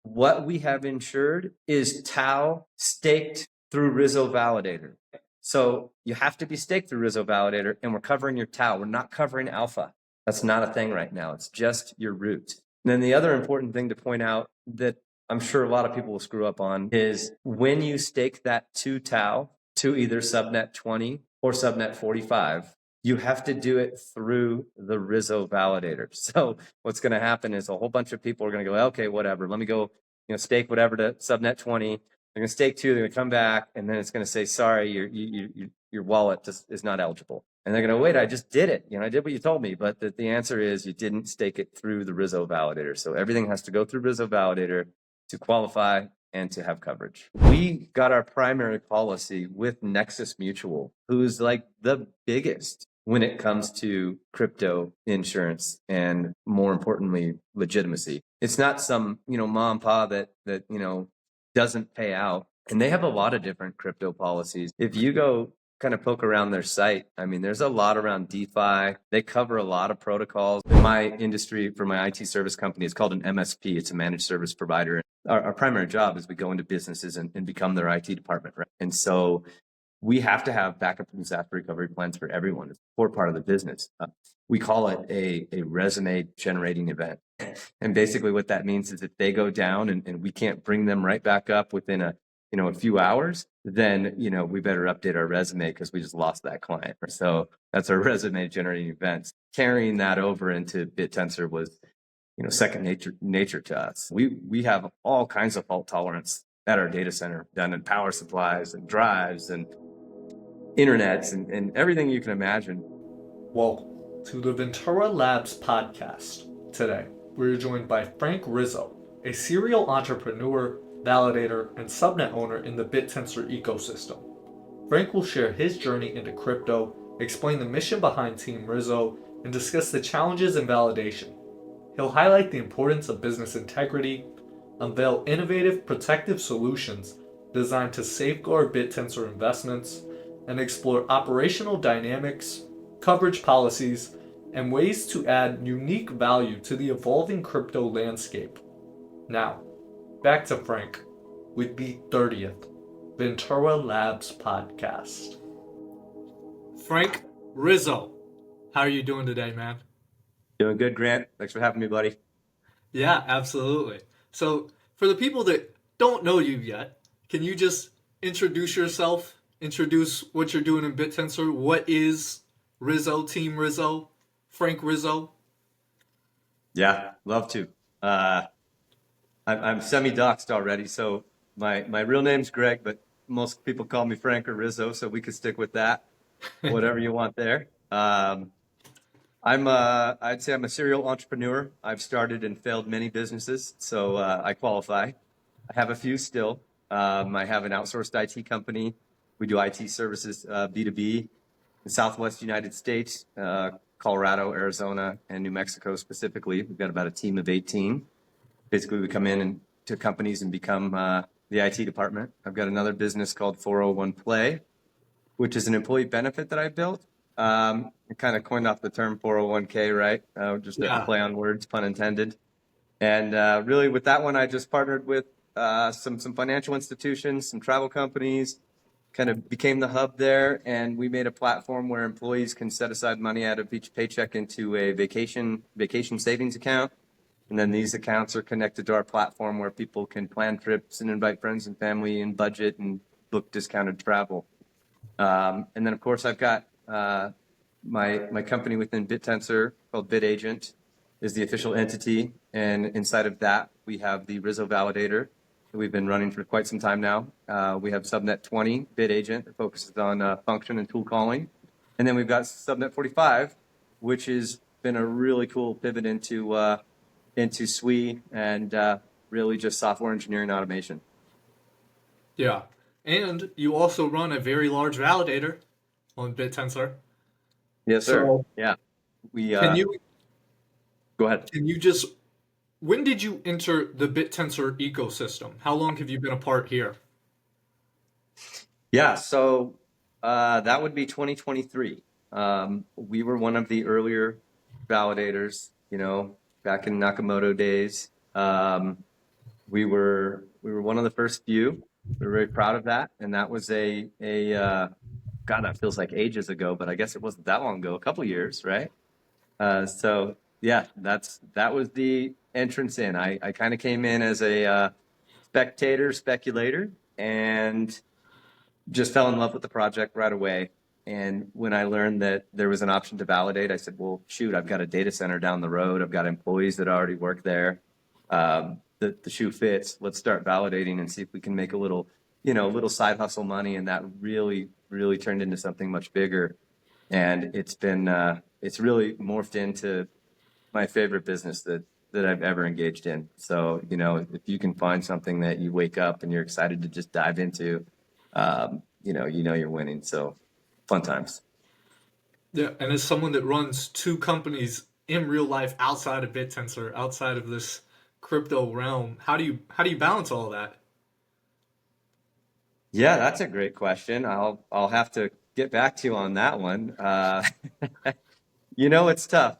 What we have insured is TAO staked through Rizzo Validator. So you have to be staked through Rizzo Validator, and we're covering your TAO. We're not covering alpha. That's not a thing right now. It's just your root. And then the other important thing to point out that I'm sure a lot of people will screw up on is when you stake that to TAO, to either subnet 20 or subnet 45, you have to do it through the Rizzo validator. So what's going to happen is a whole bunch of people are going to go, okay, whatever, let me go, stake whatever to subnet 20. They're going to stake 2, they're going to come back, and then it's going to say, sorry, your wallet just is not eligible. And they're going to, wait, I just did it. I did what you told me. But the answer is you didn't stake it through the Rizzo validator. So everything has to go through Rizzo validator to qualify and to have coverage. We got our primary policy with Nexus Mutual, who's like the biggest when it comes to crypto insurance and, more importantly, legitimacy. It's not some, mom and pa that doesn't pay out. And they have a lot of different crypto policies. If you go kind of poke around their site, I mean, there's a lot around DeFi. They cover a lot of protocols. In my industry, for my IT service company, it's called an MSP. It's a managed service provider. Our primary job is we go into businesses and become their IT department, right? And so we have to have backup and disaster recovery plans for everyone. It's a core part of the business. We call it a resume generating event. And basically what that means is if they go down and we can't bring them right back up within a few hours, then, we better update our resume because we just lost that client. So that's our resume generating events. Carrying that over into Bittensor was, second nature to us. We have all kinds of fault tolerance at our data center, done in power supplies and drives and internets and everything you can imagine. Welcome to the Ventura Labs podcast. Today, we're joined by Frank Rizzo, a serial entrepreneur, validator, and subnet owner in the Bittensor ecosystem. Frank will share his journey into crypto, explain the mission behind Team Rizzo, and discuss the challenges in validation. He'll highlight the importance of business integrity, unveil innovative protective solutions designed to safeguard Bittensor investments, and explore operational dynamics, coverage policies, and ways to add unique value to the evolving crypto landscape. Now, back to Frank with the 30th Ventura Labs podcast. Frank Rizzo, how are you doing today, man? Doing good, Grant. Thanks for having me, buddy. Yeah, absolutely. So, for the people that don't know you yet, can you just introduce yourself, introduce what you're doing in Bittensor? What is Rizzo, Team Rizzo, Frank Rizzo? Yeah, love to. I'm semi-doxed already, so my real name's Greg, but most people call me Frank or Rizzo, so we could stick with that. Whatever you want there. I'd say I'm a serial entrepreneur. I've started and failed many businesses, so I qualify. I have a few still. I have an outsourced IT company. We do IT services, B2B, in the Southwest United States, Colorado, Arizona, and New Mexico specifically. We've got about a team of 18. Basically, we come in to companies and become the IT department. I've got another business called 401 Play, which is an employee benefit that I built. I kind of coined off the term 401k, right? Just a play on words, pun intended. And really with that one, I just partnered with some financial institutions, some travel companies, kind of became the hub there. And we made a platform where employees can set aside money out of each paycheck into a vacation savings account. And then these accounts are connected to our platform where people can plan trips and invite friends and family and budget and book discounted travel. And then, of course, I've got my company within Bittensor called BitAgent is the official entity. And inside of that, we have the Rizzo Validator that we've been running for quite some time now. We have subnet 20, BitAgent, that focuses on function and tool calling. And then we've got subnet 45, which has been a really cool pivot into SWE and really just software engineering automation. Yeah. And you also run a very large validator on Bittensor. Yes, sir. So, yeah. Can you go ahead? Can you just, when did you enter the Bittensor ecosystem? How long have you been a part here? Yeah, so that would be 2023. We were one of the earlier validators, back in Nakamoto days. we were one of the first few. We were very proud of that, and that was God, that feels like ages ago, but I guess it wasn't that long ago, a couple years, right? So yeah, that was the entrance in. I kind of came in as a speculator, and just fell in love with the project right away. And when I learned that there was an option to validate, I said, well, shoot, I've got a data center down the road. I've got employees that already work there. The shoe fits. Let's start validating and see if we can make a little, little side hustle money. And that really, really turned into something much bigger. And it's really morphed into my favorite business that I've ever engaged in. So, if you can find something that you wake up and you're excited to just dive into, you're winning. So fun times. Yeah, and as someone that runs two companies in real life outside of Bittensor, outside of this crypto realm, how do you balance all that? Yeah, that's a great question. I'll have to get back to you on that one. It's tough.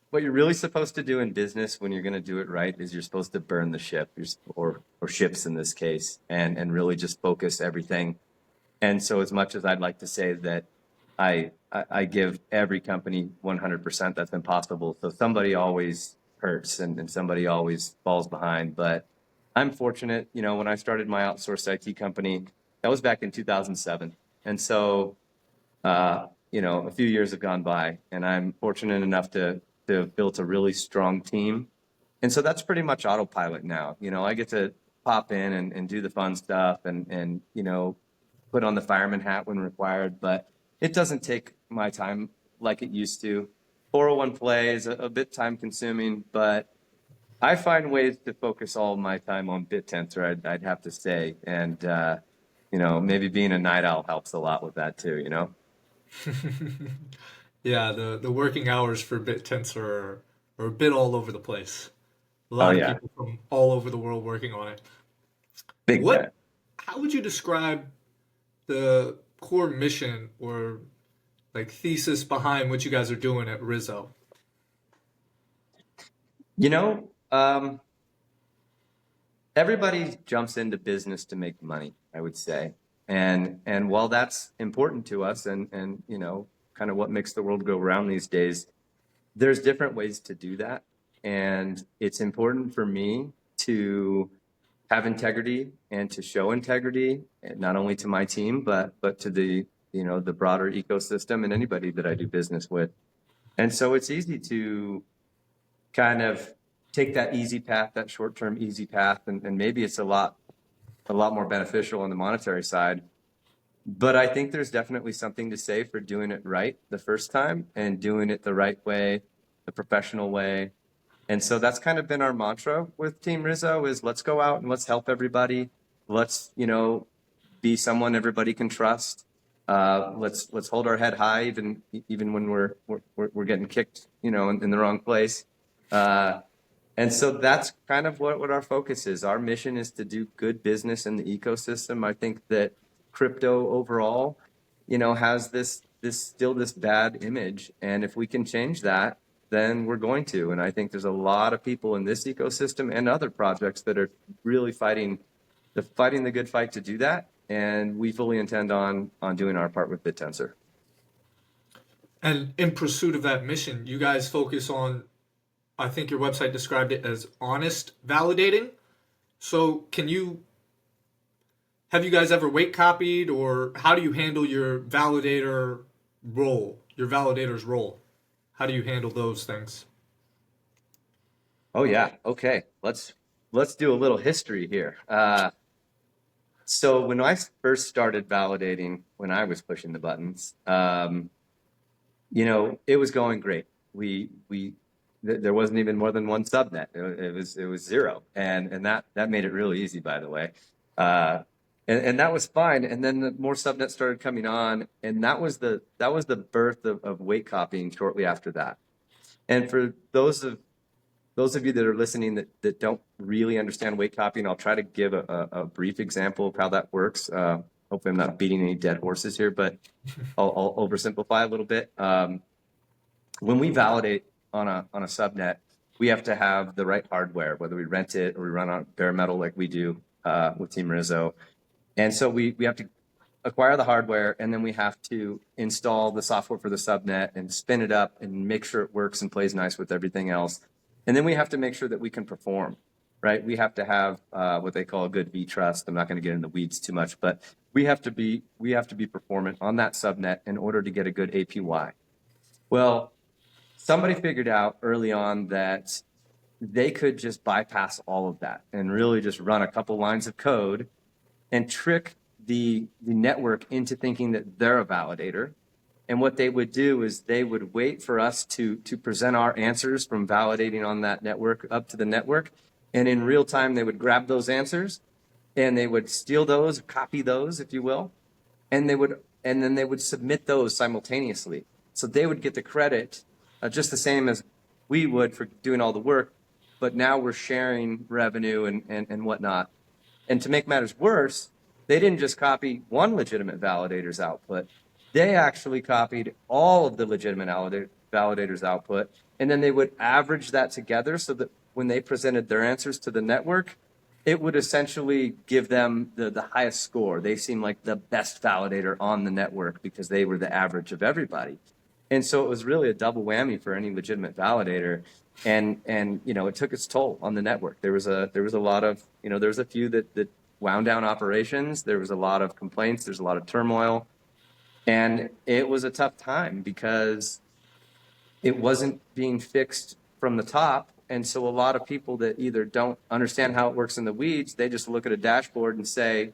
What you're really supposed to do in business when you're going to do it right is you're supposed to burn the ship, or ships in this case, and really just focus everything. And so, as much as I'd like to say that I give every company 100%, that's impossible. So somebody always hurts, and somebody always falls behind. But I'm fortunate, when I started my outsourced IT company, that was back in 2007. And so, a few years have gone by, and I'm fortunate enough to have built a really strong team. And so that's pretty much autopilot now. I get to pop in and do the fun stuff, and put on the fireman hat when required, but it doesn't take my time like it used to. 401 play is a bit time consuming, but I find ways to focus all of my time on BitTensor, I'd have to say. And, maybe being a night owl helps a lot with that too. Yeah, the working hours for BitTensor are a bit all over the place. A Oh, lot of yeah. people from all over the world working on it. Big What, time. how would you describe the core mission or like thesis behind what you guys are doing at Rizzo? You know, um, Everybody jumps into business to make money, I would say. And while that's important to us, and kind of what makes the world go round these days, there's different ways to do that. And it's important for me to have integrity and to show integrity, not only to my team, but to the broader ecosystem and anybody that I do business with. And so it's easy to kind of take that easy path, that short-term easy path, and maybe it's a lot more beneficial on the monetary side. But I think there's definitely something to say for doing it right the first time and doing it the right way, the professional way. And so that's kind of been our mantra with Team Rizzo is let's go out and let's help everybody. Let's, be someone everybody can trust. Let's hold our head high even when we're getting kicked, in the wrong place. Uh, and so that's kind of what our focus is. Our mission is to do good business in the ecosystem. I think that crypto overall, has this bad image. And if we can change that, then we're going to. And I think there's a lot of people in this ecosystem and other projects that are really fighting the good fight to do that. And we fully intend on doing our part with BitTensor. And in pursuit of that mission, you guys focus on, I think your website described it as honest validating. So have you guys ever wait copied, or how do you handle your validator's role? How do you handle those things? Oh yeah. Okay. Let's do a little history here. So when I first started validating, when I was pushing the buttons, it was going great. There wasn't even more than one subnet. It was zero, and that made it really easy, by the way. And that was fine. And then the more subnets started coming on, and that was the birth of weight copying shortly after that. And for those of you that are listening that don't really understand weight copying, I'll try to give a brief example of how that works. Hopefully, I'm not beating any dead horses here, but I'll oversimplify a little bit. When we validate on a subnet, we have to have the right hardware, whether we rent it or we run on bare metal like we do with Team Rizzo. And so we have to acquire the hardware, and then we have to install the software for the subnet and spin it up and make sure it works and plays nice with everything else. And then we have to make sure that we can perform, right? We have to have what they call a good V-trust. I'm not going to get into the weeds too much, but we have to be performant on that subnet in order to get a good APY. Well, somebody figured out early on that they could just bypass all of that and really just run a couple lines of code and trick the network into thinking that they're a validator. And what they would do is they would wait for us to present our answers from validating on that network up to the network. And in real time, they would grab those answers and they would steal those, copy those, if you will, and then they would submit those simultaneously. So they would get the credit just the same as we would for doing all the work, but now we're sharing revenue and whatnot. And to make matters worse, they didn't just copy one legitimate validator's output. They actually copied all of the legitimate validator's output, and then they would average that together so that when they presented their answers to the network, it would essentially give them the highest score. They seemed like the best validator on the network because they were the average of everybody. And so it was really a double whammy for any legitimate validator. And it took its toll on the network. There was a lot of, there was a few that wound down operations. There was a lot of complaints. There's a lot of turmoil. And it was a tough time because it wasn't being fixed from the top. And so a lot of people that either don't understand how it works in the weeds, they just look at a dashboard and say,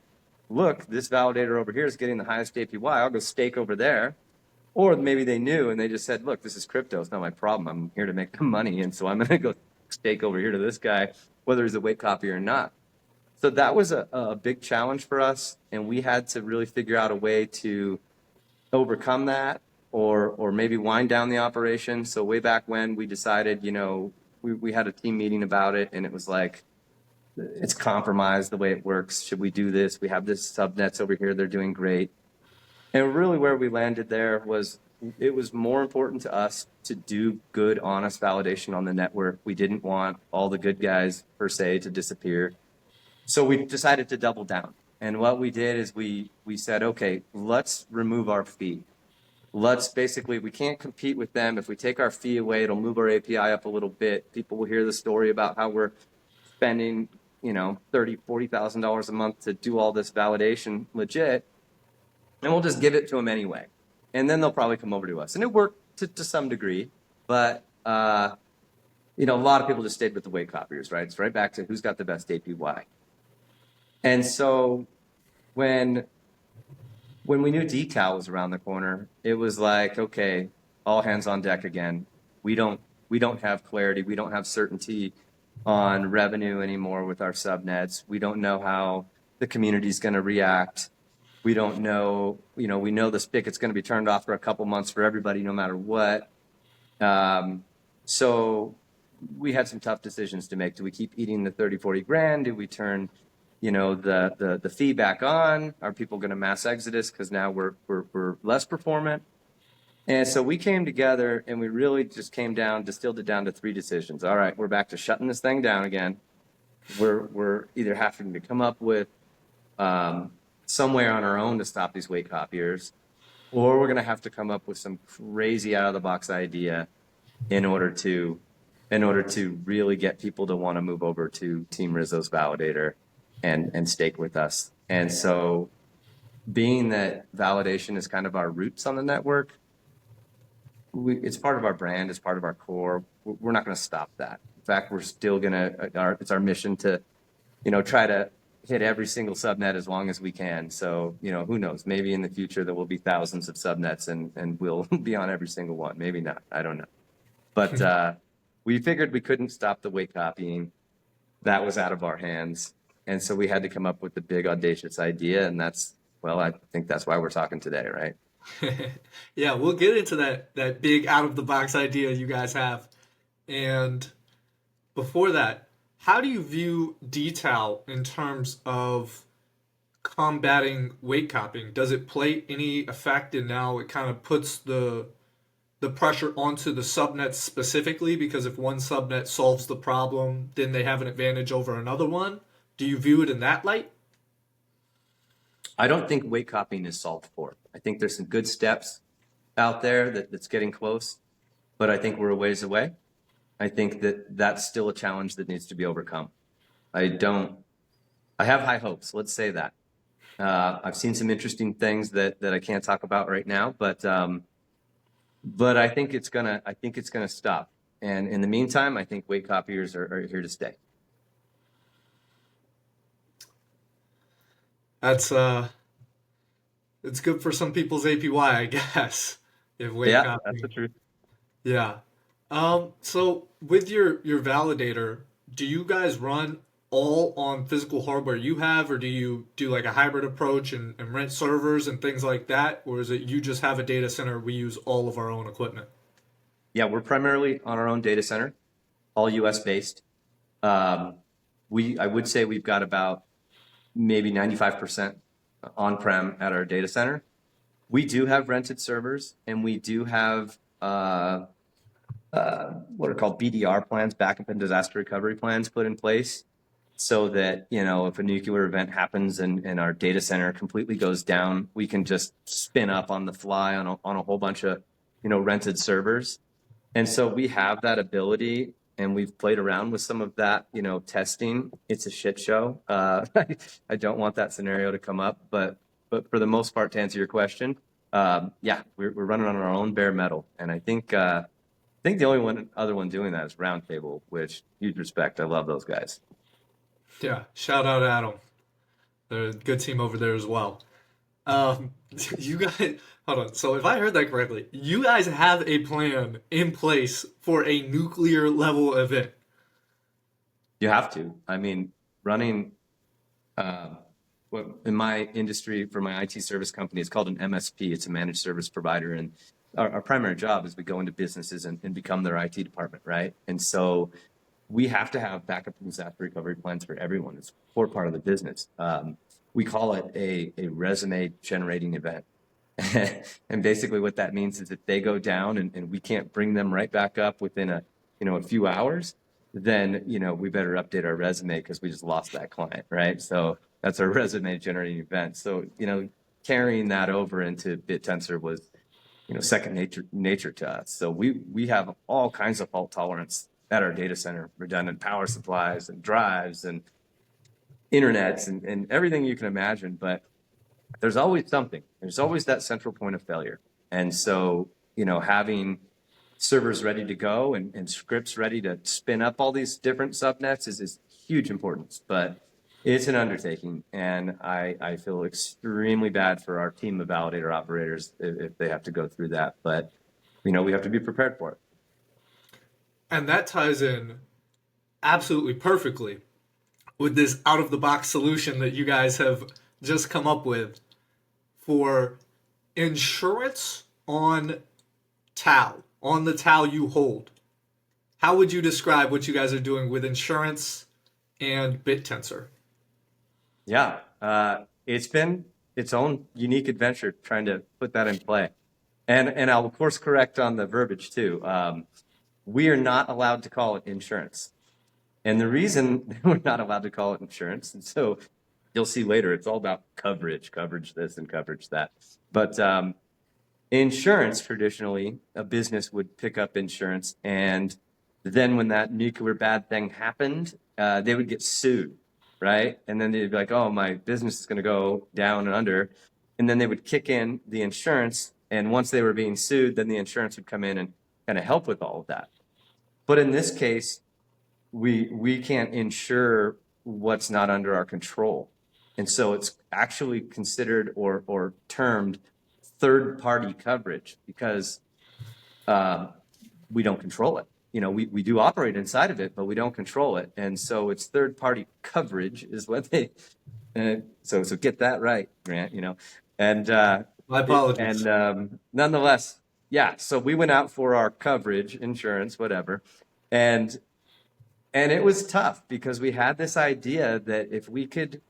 look, this validator over here is getting the highest APY. I'll go stake over there. Or maybe they knew and they just said, look, this is crypto. It's not my problem. I'm here to make money. And so I'm going to go stake over here to this guy, whether he's a weight copy or not. So that was a big challenge for us. And we had to really figure out a way to overcome that or maybe wind down the operation. So way back when we decided, we had a team meeting about it, and it was like, it's compromised the way it works. Should we do this? We have this subnets over here. They're doing great. And really where we landed there was it was more important to us to do good, honest validation on the network. We didn't want all the good guys, per se, to disappear. So we decided to double down. And what we did is we said, okay, let's remove our fee. We can't compete with them. If we take our fee away, it'll move our API up a little bit. People will hear the story about how we're spending, $30,000, $40,000 a month to do all this validation legit. And we'll just give it to them anyway. And then they'll probably come over to us. And it worked to some degree, but a lot of people just stayed with the weight copiers, right? It's right back to who's got the best APY. And so when we knew TAO was around the corner, it was like, okay, all hands on deck again. We don't have clarity. We don't have certainty on revenue anymore with our subnets. We don't know how the community's going to react. We don't know, we know the spigot's going to be turned off for a couple months for everybody, no matter what. So we had some tough decisions to make. Do we keep eating the 30, 40 grand? Do we turn, the fee back on? Are people going to mass exodus because now we're less performant? And so we came together and we really just distilled it down to 3 decisions. All right, we're back to shutting this thing down again. We're either having to come up with some way on our own to stop these weight copiers, or we're going to have to come up with some crazy out of the box idea in order to really get people to want to move over to Team Rizzo's validator and stake with us. And so being that validation is kind of our roots on the network, it's part of our brand, it's part of our core. We're not going to stop that. In fact, we're still going to, it's our mission to, try to hit every single subnet as long as we can. So, who knows? Maybe in the future there will be thousands of subnets and we'll be on every single one. Maybe not. I don't know. But we figured we couldn't stop the weight copying. That was out of our hands. And so we had to come up with the big audacious idea. And I think that's why we're talking today, right? Yeah, we'll get into that big out of the box idea you guys have. And before that, how do you view TAO in terms of combating weight copying? Does it play any effect, and now it kind of puts the the pressure onto the subnets specifically, because if one subnet solves the problem, then they have an advantage over another one? Do you view it in that light? I don't think weight copying is solved for. I think there's some good steps out there that's getting close, but I think we're a ways away. I think that that's still a challenge that needs to be overcome. I have high hopes. Let's say that. I've seen some interesting things that I can't talk about right now, but I think it's gonna stop. And in the meantime, I think weight copiers are here to stay. That's it's good for some people's APY, I guess. If weight Yeah, that's the copying. truth. Yeah. So with your validator, do you guys run all on physical hardware you have, or do you do like a hybrid approach and rent servers and things like that? Or is it you just have a data center, we use all of our own equipment? Yeah, we're primarily on our own data center, all US based. Um, I would say we've got about maybe 95% on-prem at our data center. We do have rented servers, and we do have what are called BDR plans, backup and disaster recovery plans, put in place so that, if a nuclear event happens and our data center completely goes down, we can just spin up on the fly on a whole bunch of, rented servers. And so we have that ability, and we've played around with some of that, testing. It's a shit show. I don't want that scenario to come up, but for the most part, to answer your question, yeah, we're running on our own bare metal, and I think the only other one doing that is Roundtable, which huge respect. I love those guys. Yeah. Shout out Adam. They're a good team over there as well. Um, you guys, hold on. So if I heard that correctly, you guys have a plan in place for a nuclear level event. You have to. I mean, running what in my industry for my IT service company, it's called an MSP. It's a managed service provider, and our primary job is we go into businesses and become their IT department, right? And so we have to have backup and disaster recovery plans for everyone. It's a core part of the business. We call it a resume generating event. And basically what that means is if they go down and we can't bring them right back up within a few hours, then, we better update our resume because we just lost that client, right? So that's our resume generating event. So, carrying that over into Bittensor was, second nature to us. So we have all kinds of fault tolerance at our data center, redundant power supplies and drives and internets and everything you can imagine. But there's always something. There's always that central point of failure. And so, having servers ready to go and scripts ready to spin up all these different subnets is huge importance. But it's an undertaking, and I feel extremely bad for our team of validator operators if they have to go through that. But, we have to be prepared for it. And that ties in absolutely perfectly with this out of the box solution that you guys have just come up with for insurance on TAO, on the TAO you hold. How would you describe what you guys are doing with insurance and Bittensor? Yeah, it's been its own unique adventure trying to put that in play. And I'll of course correct on the verbiage too. We are not allowed to call it insurance. And the reason we're not allowed to call it insurance, and so you'll see later, it's all about coverage this and coverage that. But insurance, traditionally, a business would pick up insurance, and then when that nuclear bad thing happened, they would get sued, right? And then they'd be like, oh, my business is going to go down and under. And then they would kick in the insurance, and once they were being sued, then the insurance would come in and kind of help with all of that. But in this case, we can't insure what's not under our control. And so it's actually considered or termed third-party coverage because we don't control it. We do operate inside of it, but we don't control it. And so it's third-party coverage is what they so get that right, Grant, And My apologies. nonetheless, yeah, so we went out for our coverage, insurance, whatever. And it was tough because we had this idea that if we could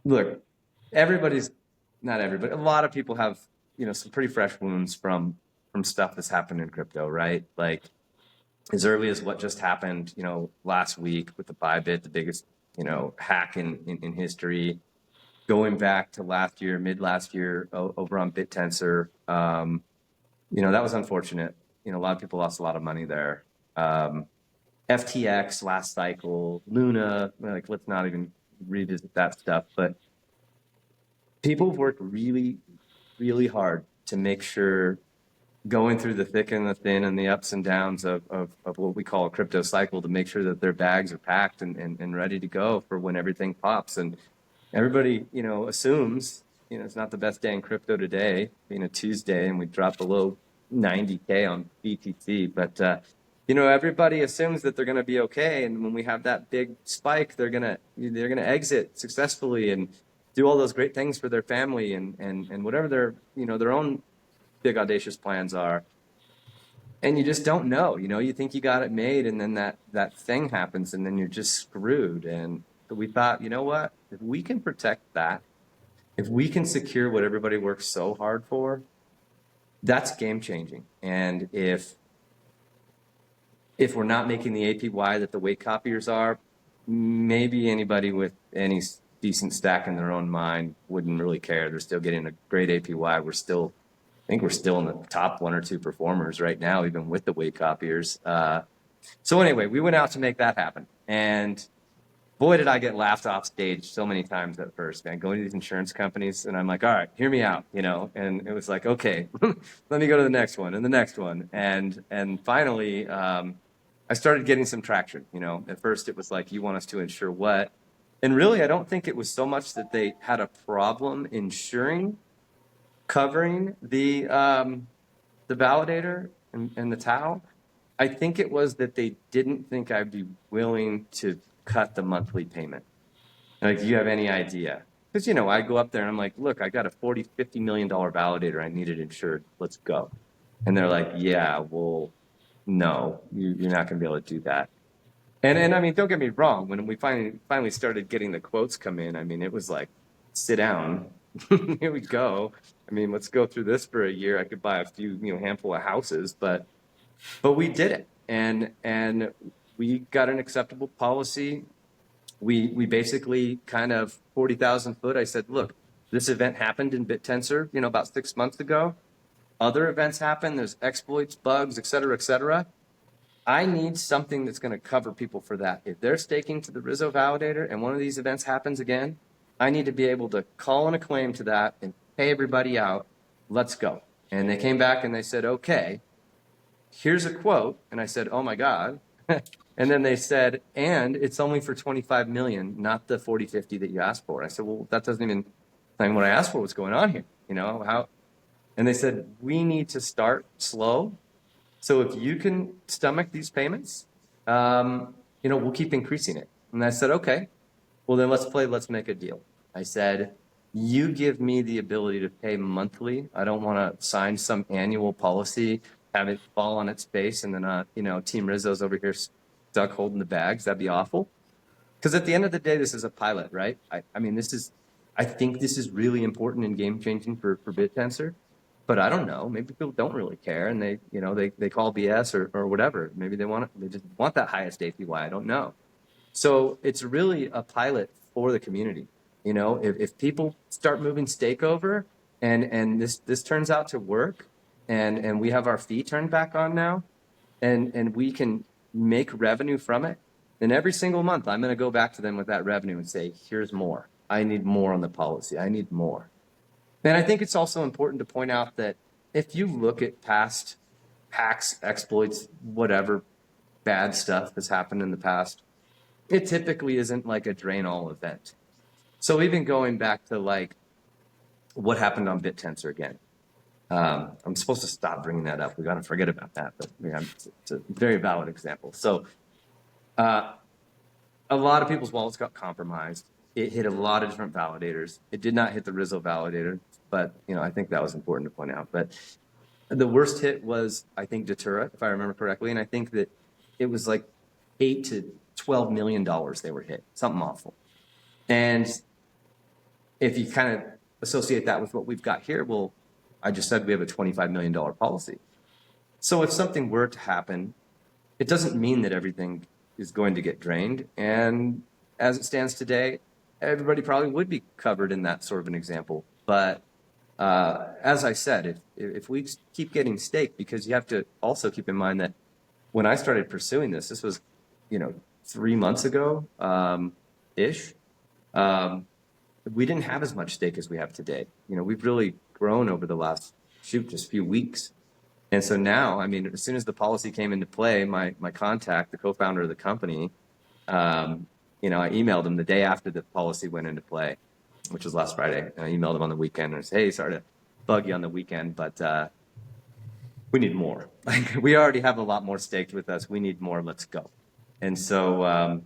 look, not everybody, a lot of people have, some pretty fresh wounds from from stuff that's happened in crypto, right? Like as early as what just happened, last week with the Bybit, the biggest, hack in history, going back to last year, mid last year over on Bittensor. That was unfortunate. A lot of people lost a lot of money there. FTX last cycle, Luna, like let's not even revisit that stuff. But people have worked really, really hard to make sure going through the thick and the thin and the ups and downs of what we call a crypto cycle to make sure that their bags are packed and ready to go for when everything pops. And everybody, assumes, it's not the best day in crypto today, being a Tuesday, and we dropped below 90K on BTC. But, everybody assumes that they're going to be okay. And when we have that big spike, they're going to exit successfully and do all those great things for their family and whatever their own big audacious plans are. And you just don't know, you think you got it made, and then that thing happens, and then you're just screwed. And we thought, you know what, if we can protect that, if we can secure what everybody works so hard for, that's game changing. And if we're not making the APY that the weight copiers are, maybe anybody with any decent stack in their own mind wouldn't really care. They're still getting a great APY. I think we're still in the top 1 or 2 performers right now, even with the weight copiers. So anyway, we went out to make that happen. And boy, did I get laughed off stage so many times at first, man, going to these insurance companies. And I'm like, all right, hear me out, and it was like, okay, let me go to the next one and the next one. And finally, I started getting some traction. At first it was like, you want us to insure what? And really, I don't think it was so much that they had a problem covering the validator and the TAO. I think it was that they didn't think I'd be willing to cut the monthly payment. Like, do you have any idea? Because, I go up there and I'm like, look, I got a $40-50 million validator. I need it insured. Let's go. And they're like, yeah, well, no, you're not going to be able to do that. And I mean, don't get me wrong. When we finally started getting the quotes come in, I mean, it was like, sit down. Here we go. I mean, let's go through this for a year. I could buy a few, handful of houses, but we did it, and we got an acceptable policy. We basically kind of 40,000 foot. I said, look, this event happened in Bittensor, about 6 months ago. Other events happen. There's exploits, bugs, et cetera, et cetera. I need something that's going to cover people for that. If they're staking to the Rizzo validator and one of these events happens again, I need to be able to call in a claim to that and pay everybody out. Let's go. And they came back and they said, okay, here's a quote. And I said, oh my God. And then they said, and it's only for 25 million, not the 40, 50 that you asked for. And I said, well, that doesn't even claim what I asked for. What's going on here? How? And they said, we need to start slow. So if you can stomach these payments, we'll keep increasing it. And I said, okay, well then let's make a deal. I said, you give me the ability to pay monthly. I don't want to sign some annual policy, have it fall on its face, and then, Team Rizzo's over here stuck holding the bags. That'd be awful. Because at the end of the day, this is a pilot, right? I think this is really important and game changing for Bittensor. But I don't know. Maybe people don't really care, and they call BS or whatever. Maybe they just want that highest APY. I don't know. So it's really a pilot for the community. If people start moving stake over, and this turns out to work, and we have our fee turned back on now, and we can make revenue from it, then every single month I'm going to go back to them with that revenue and say, here's more. I need more on the policy. I need more. And I think it's also important to point out that if you look at past hacks, exploits, whatever bad stuff has happened in the past, it typically isn't like a drain all event. So even going back to like what happened on Bittensor again, I'm supposed to stop bringing that up. We got to forget about that, but it's a very valid example. So a lot of people's wallets got compromised. It hit a lot of different validators. It did not hit the Rizzo validator, but I think that was important to point out. But the worst hit was, I think, Datura, if I remember correctly, and I think that it was like $8 to $12 million they were hit, something awful. And if you kind of associate that with what we've got here, well, I just said we have a $25 million policy. So if something were to happen, it doesn't mean that everything is going to get drained. And as it stands today, everybody probably would be covered in that sort of an example. But as I said, if we keep getting staked, because you have to also keep in mind that when I started pursuing this was, 3 months ago, ish. We didn't have as much stake as we have today. We've really grown over the last, just few weeks. And so now, I mean, as soon as the policy came into play, my contact, the co-founder of the company, I emailed him the day after the policy went into play, which was last Friday. And I emailed him on the weekend and I said, hey, sorry to bug you on the weekend, but we need more. Like, we already have a lot more staked with us. We need more. Let's go. And so,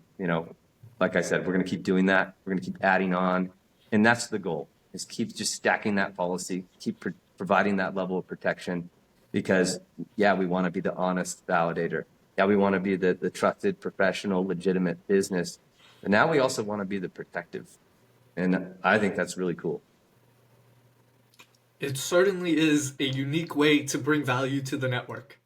like I said, we're going to keep doing that. We're going to keep adding on. And that's the goal, is keep just stacking that policy, keep providing that level of protection. Because, yeah, we want to be the honest validator. Yeah, we want to be the trusted, professional, legitimate business. But now we also want to be the protective. And I think that's really cool. It certainly is a unique way to bring value to the network.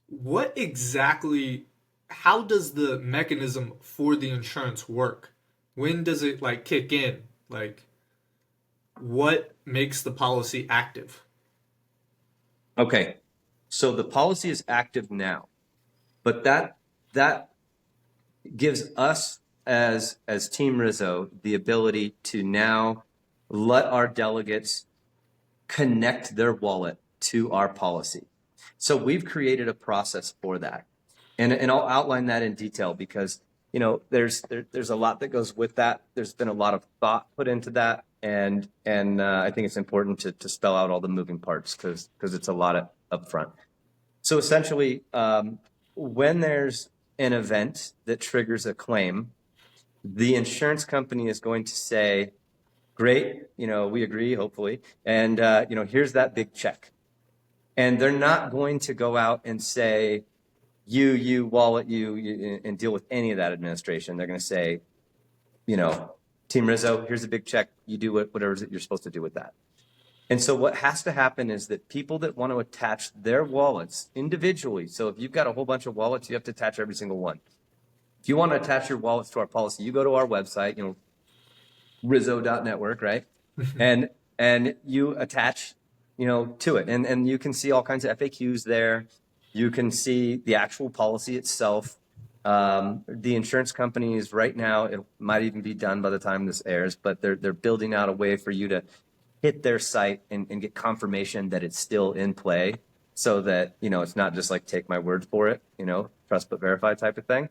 What exactly, how does the mechanism for the insurance work? When does it kick in? What makes the policy active? Okay, so the policy is active now, but that gives us as Team Rizzo the ability to now let our delegates connect their wallet to our policy. So we've created a process for that, and I'll outline that in detail because there's a lot that goes with that. There's been a lot of thought put into that, and I think it's important to spell out all the moving parts because it's a lot up front. So essentially, when there's an event that triggers a claim, the insurance company is going to say, great, we agree, hopefully, and here's that big check. And they're not going to go out and say, you wallet, you and deal with any of that administration. They're going to say, Team Rizzo, here's a big check. You do whatever you're supposed to do with that. And so what has to happen is that people that want to attach their wallets individually, so if you've got a whole bunch of wallets, you have to attach every single one. If you want to attach your wallets to our policy, you go to our website, rizzo.network, right? and you attach, to it. And you can see all kinds of FAQs there. You can see the actual policy itself. The insurance companies right now, it might even be done by the time this airs, but they're building out a way for you to hit their site and get confirmation that it's still in play, so that it's not just like take my word for it, trust but verify type of thing.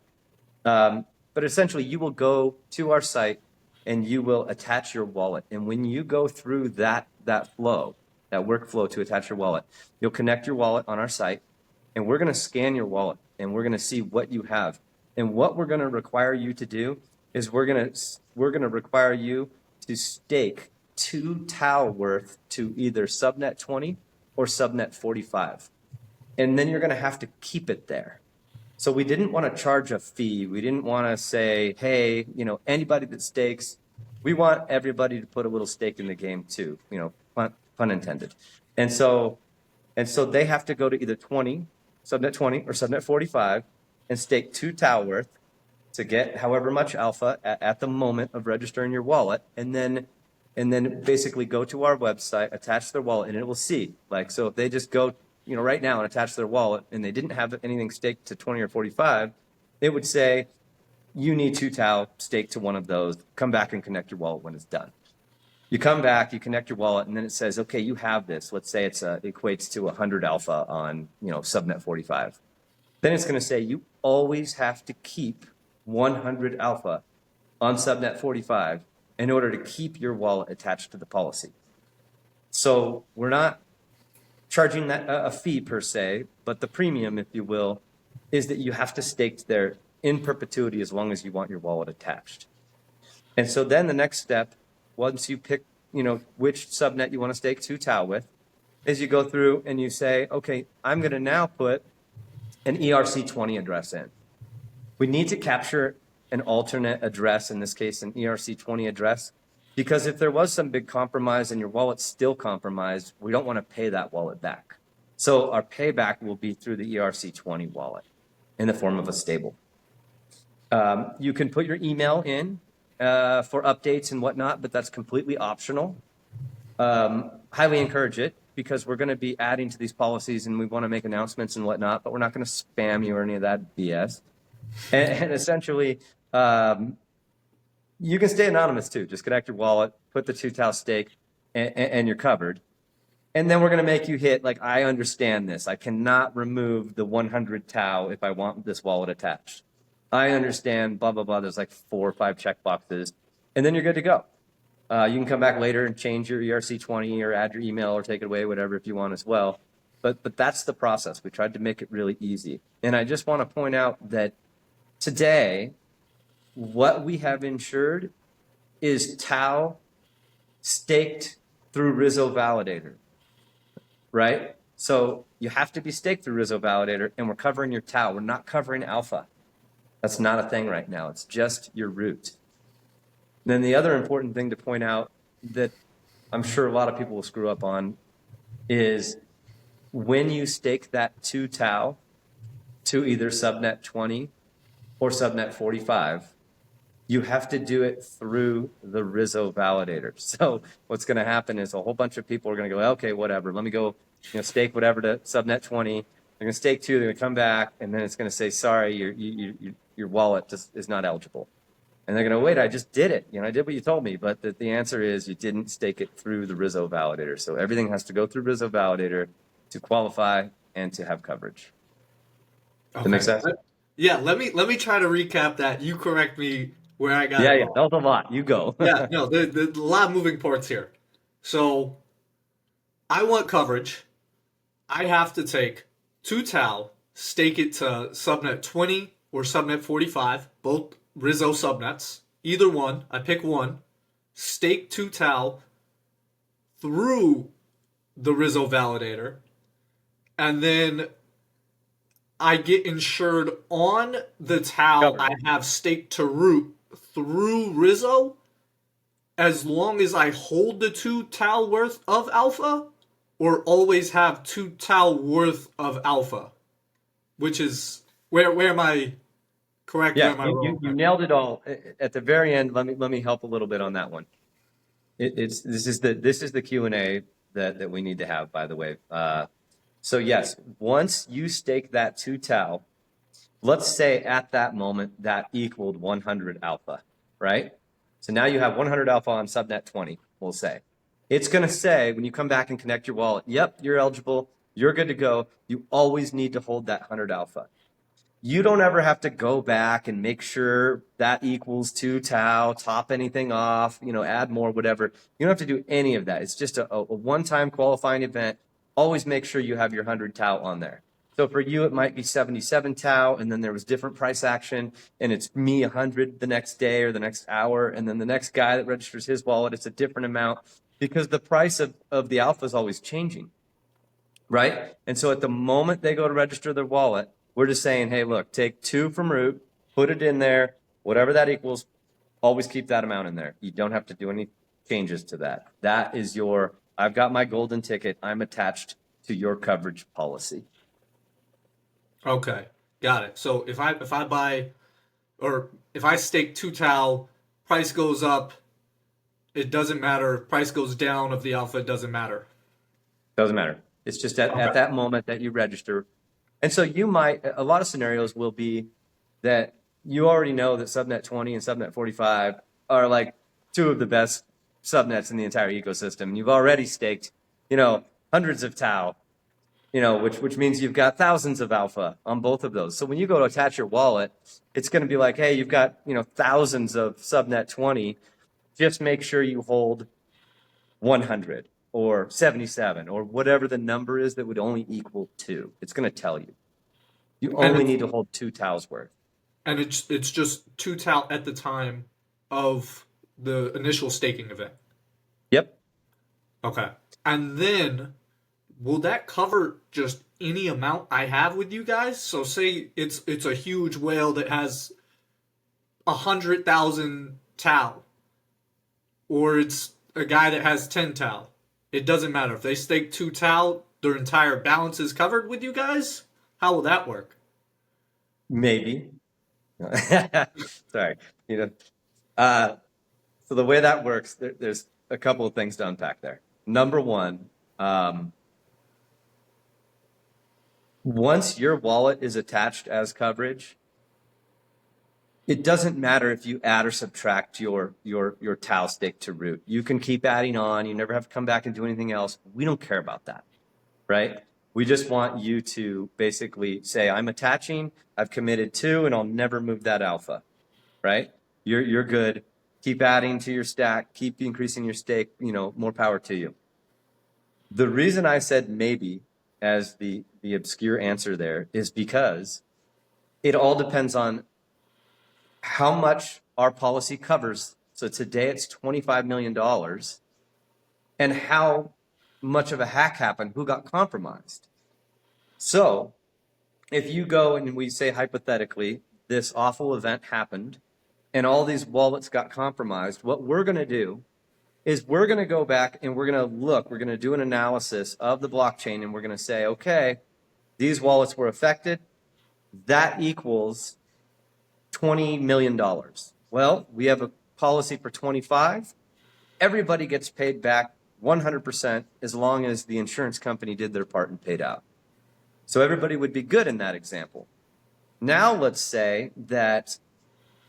But essentially, you will go to our site and you will attach your wallet. And when you go through that flow, that workflow to attach your wallet, you'll connect your wallet on our site, and we're going to scan your wallet and we're going to see what you have. And what we're going to require you to do is we're going to require you to stake 2 TAO worth to either subnet 20 or subnet 45. And then you're going to have to keep it there. So we didn't want to charge a fee. We didn't want to say, hey, anybody that stakes, we want everybody to put a little stake in the game too, pun intended. And so they have to go to either subnet 20 or subnet 45 and stake 2 TAO worth to get however much alpha at the moment of registering your wallet. And then basically go to our website, attach their wallet, and it will see. So if they just go right now and attach their wallet and they didn't have anything staked to 20 or 45, it would say, you need 2 TAO staked to one of those. Come back and connect your wallet when it's done. You come back, you connect your wallet, and then it says, okay, you have this. Let's say it equates to 100 alpha on subnet 45. Then it's going to say you always have to keep 100 alpha on subnet 45 in order to keep your wallet attached to the policy. So we're not charging that a fee per se, but the premium, if you will, is that you have to stake there in perpetuity as long as you want your wallet attached. And so then the next step, once you pick, which subnet you want to stake 2 TAO with, is you go through and you say, okay, I'm going to now put an ERC20 address in. We need to capture an alternate address, in this case, an ERC20 address, because if there was some big compromise and your wallet's still compromised, we don't want to pay that wallet back. So our payback will be through the ERC20 wallet in the form of a stable. You can put your email in for updates and whatnot, but that's completely optional. Highly encourage it because we're going to be adding to these policies and we want to make announcements and whatnot, but we're not going to spam you or any of that BS. And essentially, you can stay anonymous too. Just connect your wallet, put the 2 TAO stake, and you're covered. And then we're going to make you hit, like, I understand this. I cannot remove the 100 TAO if I want this wallet attached. I understand, blah, blah, blah. There's like 4 or 5 checkboxes. And then you're good to go. You can come back later and change your ERC20 or add your email or take it away, whatever, if you want as well. But that's the process. We tried to make it really easy. And I just want to point out that today, what we have insured is TAO staked through Rizzo Validator, right? So you have to be staked through Rizzo Validator, and we're covering your TAO. We're not covering alpha. That's not a thing right now. It's just your root. Then the other important thing to point out that I'm sure a lot of people will screw up on is when you stake that 2 TAO to either subnet 20 or subnet 45, you have to do it through the Rizzo validator. So what's going to happen is a whole bunch of people are going to go, okay, whatever, let me go, stake whatever to subnet 20. They're going to stake 2, they're going to come back, and then it's going to say, sorry, your wallet just is not eligible. And they're going to wait, I just did it. I did what you told me. But the answer is you didn't stake it through the Rizzo validator. So everything has to go through Rizzo validator to qualify and to have coverage. Okay. That make sense? Yeah, let me try to recap that. You correct me where I got it Yeah, wrong. that was a lot. You go. Yeah, no, there's a lot of moving parts here. So I want coverage. I have to take 2 TAO, stake it to subnet 20 or subnet 45, both Rizzo subnets. Either one, I pick one, stake 2 TAO through the Rizzo validator, and then I get insured on the TAO I have staked to root through Rizzo as long as I hold the 2 TAO worth of alpha, or always have 2 TAO worth of alpha, which is where am I correct? Yeah, where am I wrong? you nailed it all. At the very end, let me help a little bit on that one. This is the Q&A that we need to have, by the way. So yes, once you stake that 2 TAO, let's say at that moment that equaled 100 alpha, right? So now you have 100 alpha on subnet 20, we'll say. It's going to say, when you come back and connect your wallet, yep, you're eligible, you're good to go. You always need to hold that 100 alpha. You don't ever have to go back and make sure that equals 2 TAO, top anything off, add more, whatever. You don't have to do any of that. It's just a one-time qualifying event. Always make sure you have your 100 TAO on there. So for you, it might be 77 TAO, and then there was different price action, and it's me 100 the next day or the next hour, and then the next guy that registers his wallet, it's a different amount because the price of the alpha is always changing, right? And so at the moment they go to register their wallet, we're just saying, hey, look, take 2 from root, put it in there, whatever that equals, always keep that amount in there. You don't have to do any changes to that. That is I've got my golden ticket. I'm attached to your coverage policy. Okay, got it. So if I buy, or if I stake 2 TAO, price goes up, it doesn't matter. Price goes down of the alpha, it doesn't matter. Doesn't matter. It's just at that moment that you register. And so a lot of scenarios will be that you already know that subnet 20 and subnet 45 are like 2 of the best subnets in the entire ecosystem. You've already staked, hundreds of TAO, which means you've got thousands of alpha on both of those. So when you go to attach your wallet, it's going to be like, hey, you've got, thousands of subnet 20. Just make sure you hold 100 or 77 or whatever the number is that would only equal 2. It's going to tell you. You only need to hold 2 TAOs worth. And it's just 2 TAO at the time of the initial staking event. Yep. Okay. And then will that cover just any amount I have with you guys? So say it's a huge whale that has 100,000 TAO, or it's a guy that has 10 TAO. It doesn't matter. If they stake 2 TAO, their entire balance is covered with you guys? How will that work? Maybe. Sorry. You know, uh, so the way that works, there's a couple of things to unpack there. Number one, once your wallet is attached as coverage, it doesn't matter if you add or subtract your TAO stake to root. You can keep adding on. You never have to come back and do anything else. We don't care about that, right? We just want you to basically say, I'm attaching, I've committed to, and I'll never move that alpha, right? You're good. Keep adding to your stack, keep increasing your stake, more power to you. The reason I said maybe as the obscure answer there is because it all depends on how much our policy covers. So today it's $25 million, and how much of a hack happened, who got compromised. So if you go and we say hypothetically, this awful event happened and all these wallets got compromised, what we're going to do is we're going to go back and we're going to do an analysis of the blockchain, and we're going to say, okay, these wallets were affected. That equals $20 million. Well, we have a policy for 25. Everybody gets paid back 100% as long as the insurance company did their part and paid out. So everybody would be good in that example. Now let's say that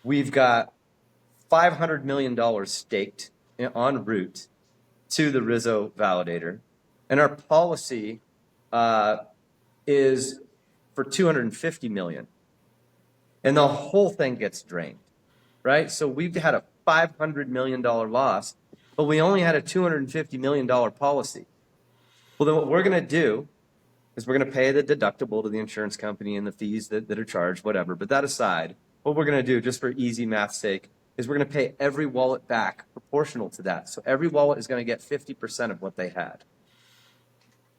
we've got $500 million staked en route to the Rizzo validator, and our policy is for 250 million, and the whole thing gets drained, right? So we've had a $500 million loss, but we only had a $250 million policy. Well, then what we're going to do is we're going to pay the deductible to the insurance company and the fees that are charged, whatever. But that aside, what we're going to do, just for easy math's sake, is we're going to pay every wallet back proportional to that. So every wallet is going to get 50% of what they had.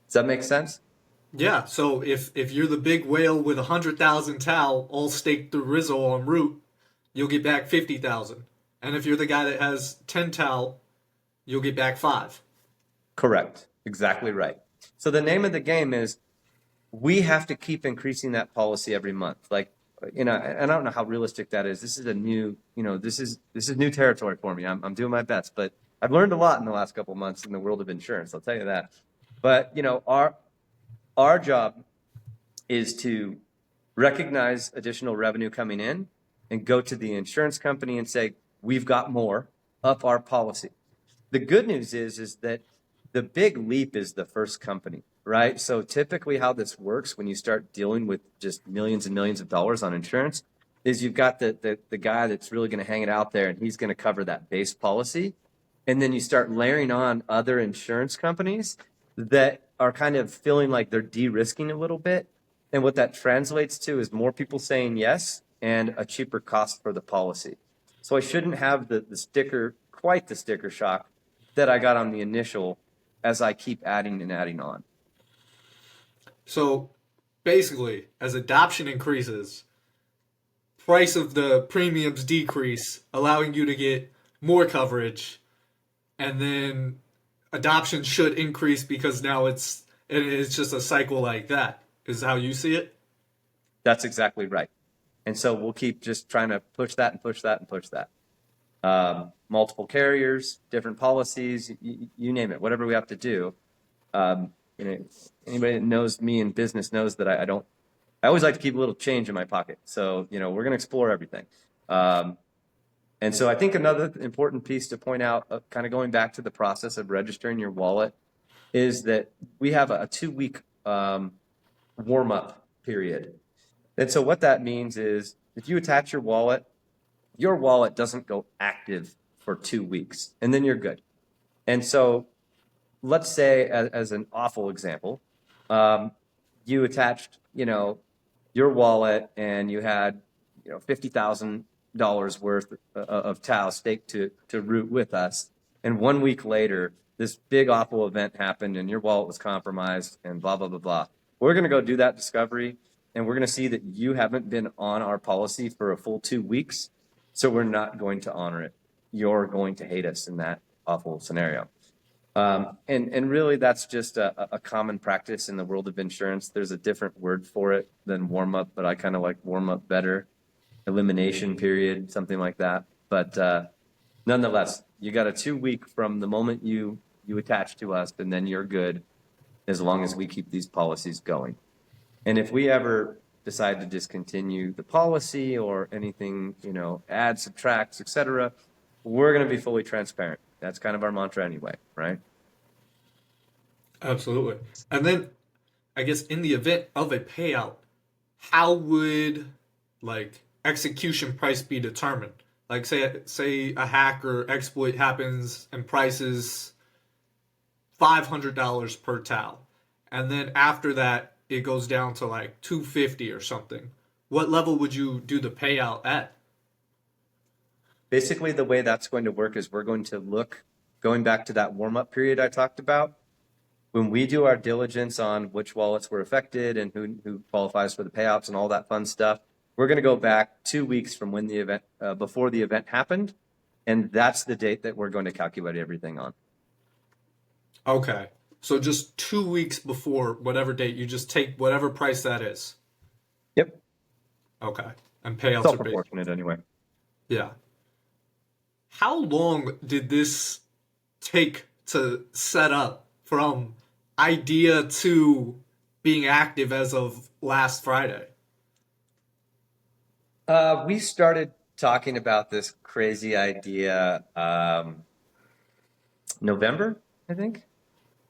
Does that make sense? Yeah, so if you're the big whale with 100,000 TAO all staked through Rizzo en route, you'll get back 50,000. And if you're the guy that has 10 TAO, you'll get back 5. Correct. Exactly right. So the name of the game is we have to keep increasing that policy every month. And I don't know how realistic that is. This is a new, this is new territory for me. I'm doing my best, but I've learned a lot in the last couple of months in the world of insurance. I'll tell you that. But our job is to recognize additional revenue coming in and go to the insurance company and say, we've got more, up our policy. The good news is that the big leap is the first company, right? So typically how this works when you start dealing with just millions and millions of dollars on insurance is you've got the guy that's really going to hang it out there, and he's going to cover that base policy. And then you start layering on other insurance companies that are kind of feeling like they're de-risking a little bit. And what that translates to is more people saying yes and a cheaper cost for the policy. So I shouldn't have the sticker shock that I got on the initial as I keep adding and adding on. So basically, as adoption increases, price of the premiums decrease, allowing you to get more coverage, and then adoption should increase because now it's just a cycle like that. Is how you see it? That's exactly right. And so we'll keep just trying to push that and push that and push that. Multiple carriers, different policies, you name it, whatever we have to do. Anybody that knows me in business knows that I always like to keep a little change in my pocket. So, we're going to explore everything. And so I think another important piece to point out, kind of going back to the process of registering your wallet, is that we have a 2-week warm-up period. And so what that means is if you attach your wallet doesn't go active for 2 weeks, and then you're good. And so let's say, as an awful example, you attached, your wallet and you had, $50,000 worth of TAO staked to root with us. And 1 week later, this big awful event happened and your wallet was compromised and blah, blah, blah, blah. We're going to go do that discovery, and we're going to see that you haven't been on our policy for a full 2 weeks. So we're not going to honor it. You're going to hate us in that awful scenario. And really, that's just a common practice in the world of insurance. There's a different word for it than warm up, but I kind of like warm up better. Elimination period, something like that. But nonetheless, you got a 2 week from the moment you attach to us, and then you're good as long as we keep these policies going. And if we ever decide to discontinue the policy or anything, add, subtracts, etc., we're going to be fully transparent. That's kind of our mantra anyway, right? Absolutely. And then I guess in the event of a payout, how would like execution price be determined? Like say a hack or exploit happens and prices $500 per TAO. And then after that it goes down to like 250 or something. What level would you do the payout at? Basically, the way that's going to work is we're going to look, going back to that warm up period I talked about. When we do our diligence on which wallets were affected and who qualifies for the payouts and all that fun stuff, we're going to go back 2 weeks from when the event, before the event happened. And that's the date that we're going to calculate everything on. Okay. So just 2 weeks before whatever date, you just take whatever price that is. Yep. Okay. And payouts It's all are based. proportionate anyway. Yeah. How long did this take to set up from idea to being active as of last Friday? We started talking about this crazy idea November, I think.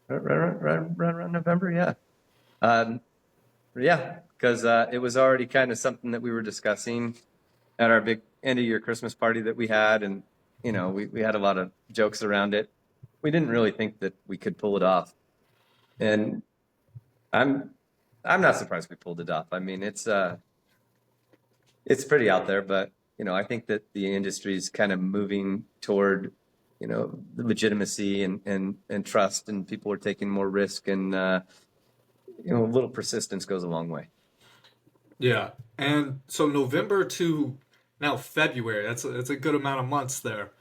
Right around November, yeah. Yeah, because it was already kind of something that we were discussing at our big end of year Christmas party that we had, and we had a lot of jokes around it. We didn't really think that we could pull it off, and I'm not surprised we pulled it off. I mean, it's pretty out there, but I think that the industry is kind of moving toward the legitimacy and trust, and people are taking more risk, and a little persistence goes a long way. Yeah. And so November to now February, that's a good amount of months there.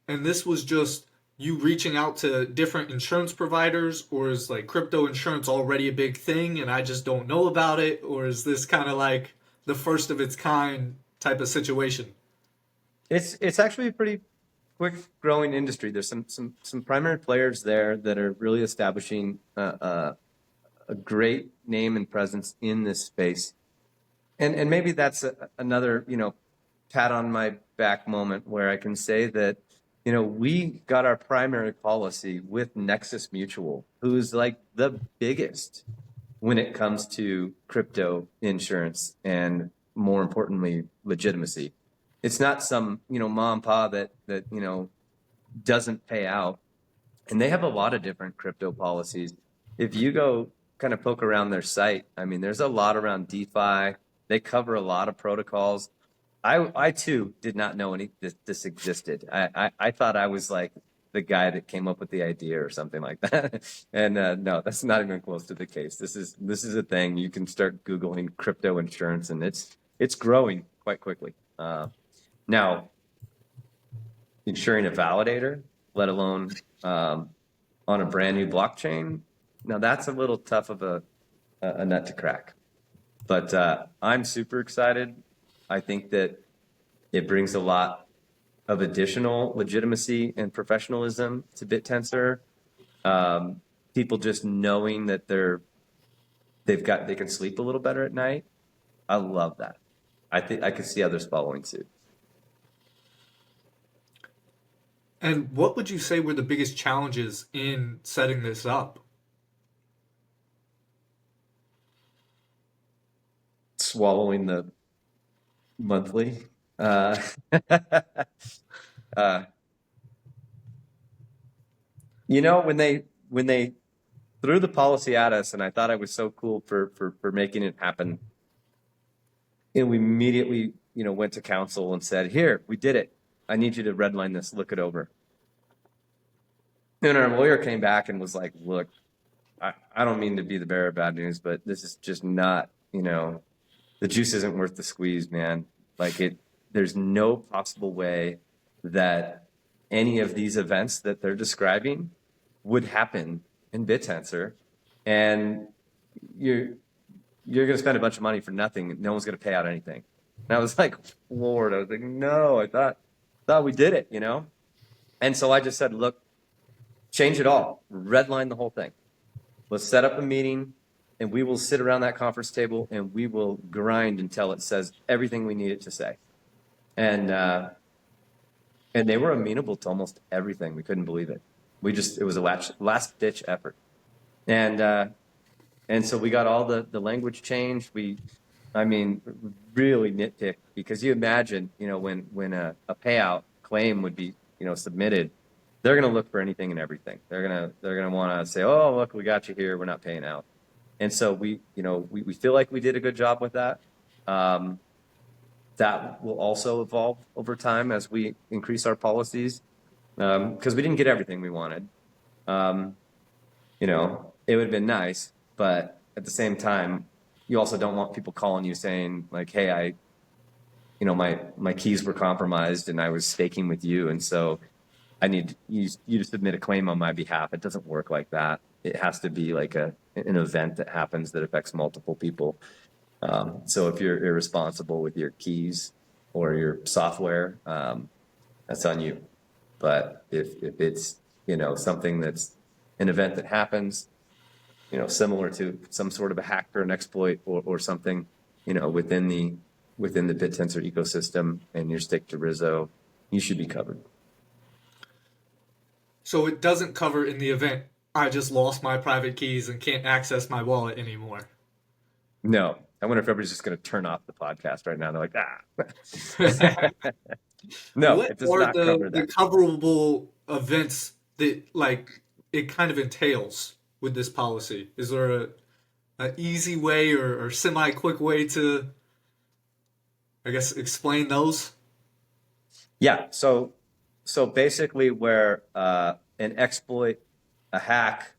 And this was just you reaching out to different insurance providers, or is like crypto insurance already a big thing and I just don't know about it, or is this kind of like the first of its kind type of situation? It's actually a pretty quick growing industry. There's some primary players there that are really establishing a great name and presence in this space, and maybe that's another pat on my back moment where I can say that we got our primary policy with Nexus Mutual, who's like the biggest when it comes to crypto insurance and, more importantly, legitimacy. It's not some mom and pa that doesn't pay out, and they have a lot of different crypto policies. If you go kind of poke around their site, I mean, there's a lot around DeFi. They cover a lot of protocols. I too did not know this existed. I thought I was like the guy that came up with the idea or something like that. And no, that's not even close to the case. This is a thing. You can start Googling crypto insurance, and it's growing quite quickly. Now, insuring a validator, let alone on a brand new blockchain, now that's a little tough of a nut to crack. But I'm super excited. I think that it brings a lot of additional legitimacy and professionalism to Bittensor. People just knowing that they can sleep a little better at night. I love that. I think I could see others following suit. And what would you say were the biggest challenges in setting this up? Swallowing the monthly. uh, when they threw the policy at us, and I thought I was so cool for making it happen, and we immediately went to counsel and said, "Here, we did it. I need you to redline this, look it over." And our lawyer came back and was like, "Look, I don't mean to be the bearer of bad news, but this is just not, the juice isn't worth the squeeze, man. Like there's no possible way that any of these events that they're describing would happen in Bittensor, and you're going to spend a bunch of money for nothing. No one's going to pay out anything. And I was like, Lord, I was like, no, I thought we did it, And so I just said, look, change it all, redline the whole thing. Let's set up a meeting, and we will sit around that conference table and we will grind until it says everything we need it to say. And they were amenable to almost everything. We couldn't believe it. It was a last ditch effort. And so we got all the language changed. Really nitpicked, because you imagine, when a payout claim would be, submitted, they're going to look for anything and everything. They're going to want to say, oh, look, we got you here. We're not paying out. And so we feel like we did a good job with that. That will also evolve over time as we increase our policies, because we didn't get everything we wanted. It would have been nice, but at the same time, you also don't want people calling you saying like, hey, my keys were compromised and I was staking with you, and so I need you to submit a claim on my behalf. It doesn't work like that. It has to be like an event that happens that affects multiple people. So if you're irresponsible with your keys or your software, that's on you. But if it's, something that's an event that happens, similar to some sort of a hack or an exploit or something, within the Bittensor ecosystem, and you're staked to Rizzo, you should be covered. So it doesn't cover in the event I just lost my private keys and can't access my wallet anymore. No. I wonder if everybody's just going to turn off the podcast right now. They're like, No, What it does are not cover the that. coverable events that it kind of entails with this policy? Is there an easy way or semi quick way to, I guess, explain those? Yeah. So basically, where an exploit, a hack,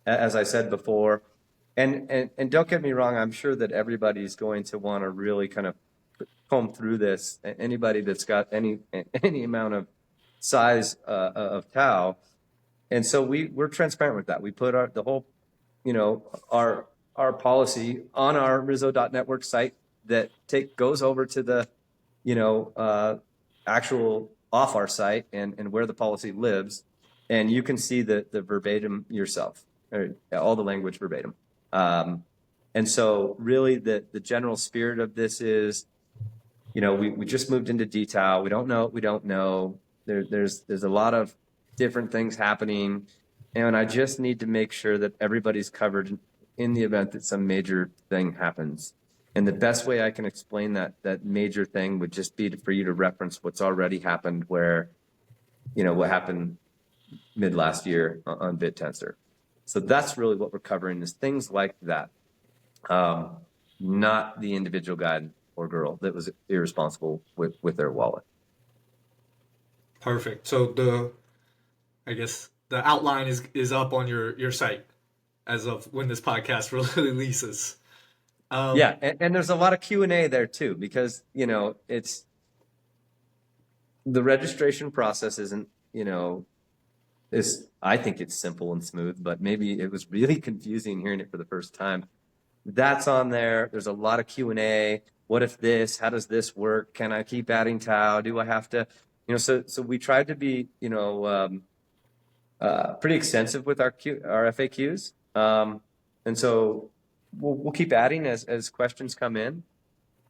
as I said before, and don't get me wrong, I'm sure that everybody's going to want to really kind of comb through this. Anybody that's got any amount of size of TAO, and so we're transparent with that. We put the whole, our policy on our Rizzo.network site that goes over to the, actual off our site and where the policy lives, and you can see the verbatim yourself, or all the language verbatim. And so really the general spirit of this is, we just moved into detail. We don't know what we don't know. There's a lot of different things happening, and I just need to make sure that everybody's covered in the event that some major thing happens. And the best way I can explain that major thing would just be for you to reference what's already happened, where, what happened mid last year on Bittensor. So that's really what we're covering, is things like that. Not the individual guy or girl that was irresponsible with their wallet. Perfect. So I guess the outline is up on your site as of when this podcast releases. Yeah, and there's a lot of Q&A there too, because it's the registration process isn't, I think it's simple and smooth, but maybe it was really confusing hearing it for the first time. That's on there. There's a lot of Q&A. What if this? How does this work? Can I keep adding TAO? Do I have to? So we tried to be, pretty extensive with our FAQs, and so we'll keep adding as questions come in.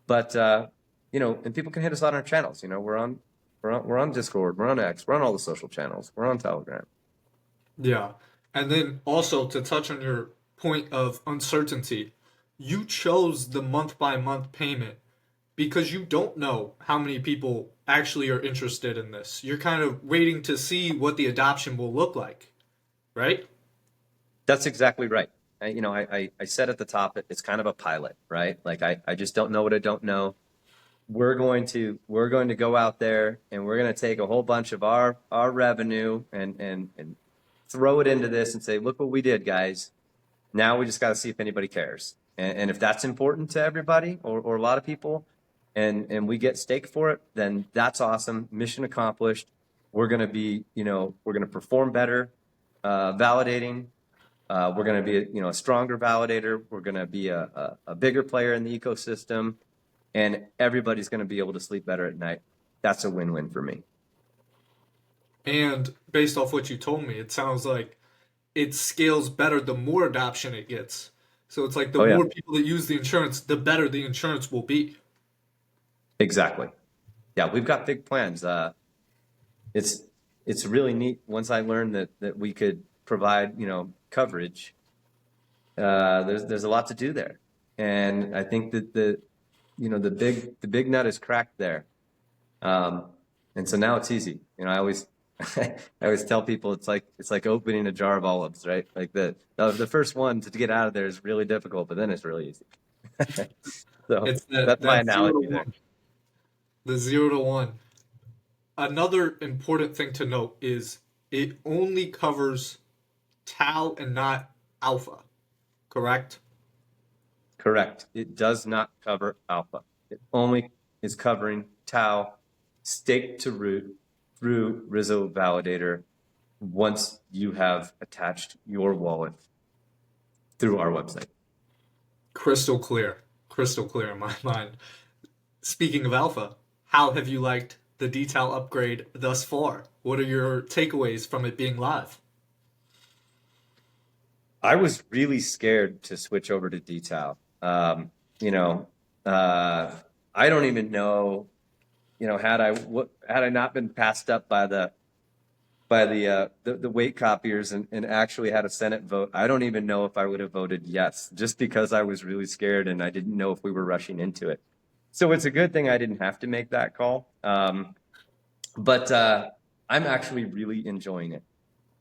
But and people can hit us on our channels. We're on Discord, we're on X, we're on all the social channels, we're on Telegram. Yeah. And then also to touch on your point of uncertainty, you chose the month by month payment because you don't know how many people actually are interested in this. You're kind of waiting to see what the adoption will look like, right? That's exactly right. I said at the top, it's kind of a pilot, right? Like I just don't know what I don't know. We're going to go out there and we're going to take a whole bunch of our revenue and throw it into this and say, look what we did, guys. Now we just got to see if anybody cares. And if that's important to everybody or a lot of people, and we get staked for it, then that's awesome. Mission accomplished. We're going to be, we're going to perform better. validating. We're going to be a stronger validator. We're going to be a bigger player in the ecosystem, and everybody's going to be able to sleep better at night. That's a win-win for me. And based off what you told me, it sounds like it scales better the more adoption it gets. So it's like the Oh yeah, more people that use the insurance, the better the insurance will be. exactly. Yeah, we've got big plans. It's it's really neat. Once I learned that we could provide coverage, there's a lot to do there, and I think that the big nut is cracked there. Um, and so now it's easy. I always I always tell people it's like opening a jar of olives, right? Like the first one to get out of there is really difficult, but then it's really easy. So It's that that's my that zero to analogy there. one, the 0 to 1. Another important thing to note is it only covers tau and not alpha, correct? Correct. It does not cover alpha. It only is covering tau staked to root through Rizzo Validator once you have attached your wallet through our website. Crystal clear in my mind. Speaking of alpha, how have you liked the detail upgrade thus far? What are your takeaways from it being live? I was really scared to switch over to detail. You know, I don't even know, had I not been passed up by the weight copiers and actually had a Senate vote, I don't even know if I would have voted yes, just because I was really scared and I didn't know if we were rushing into it. So it's a good thing I didn't have to make that call. But I'm actually really enjoying it.